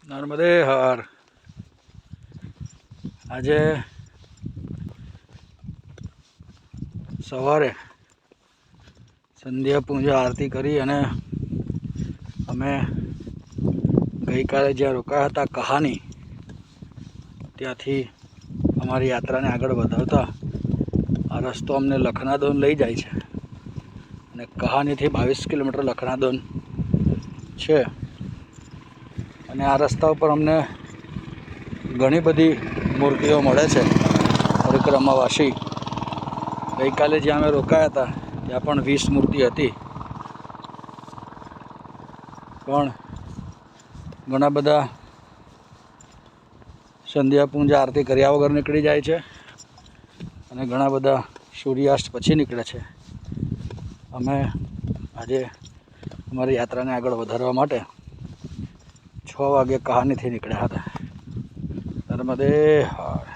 નર્મદે હર. આજે સવારે સંધ્યા પૂજા આરતી કરી અને અમે ગઈકાલે જ્યાં રોકાયા હતા કહાની, ત્યાંથી અમારી યાત્રાને આગળ વધારતા આ રસ્તો અમને લખનાદોન લઈ જાય છે અને કહાનીથી 22 કિલોમીટર લખનાદોન છે. અને આ રસ્તા ઉપર અમને ઘણી બધી મૂર્તિઓ મળે છે પરિક્રમાવાસી. ગઈકાલે જ્યાં અમે રોકાયા હતા ત્યાં પણ 20 મૂર્તિ હતી, પણ ઘણા બધા સંધ્યા પૂજા આરતી કર્યા વગર નીકળી જાય છે અને ઘણા બધા સૂર્યાસ્ત પછી નીકળે છે. અમે આજે અમારી યાત્રાને આગળ વધારવા માટે 6 વાગે કહાનીથી નીકળ્યા હતા. નર્મદે હર.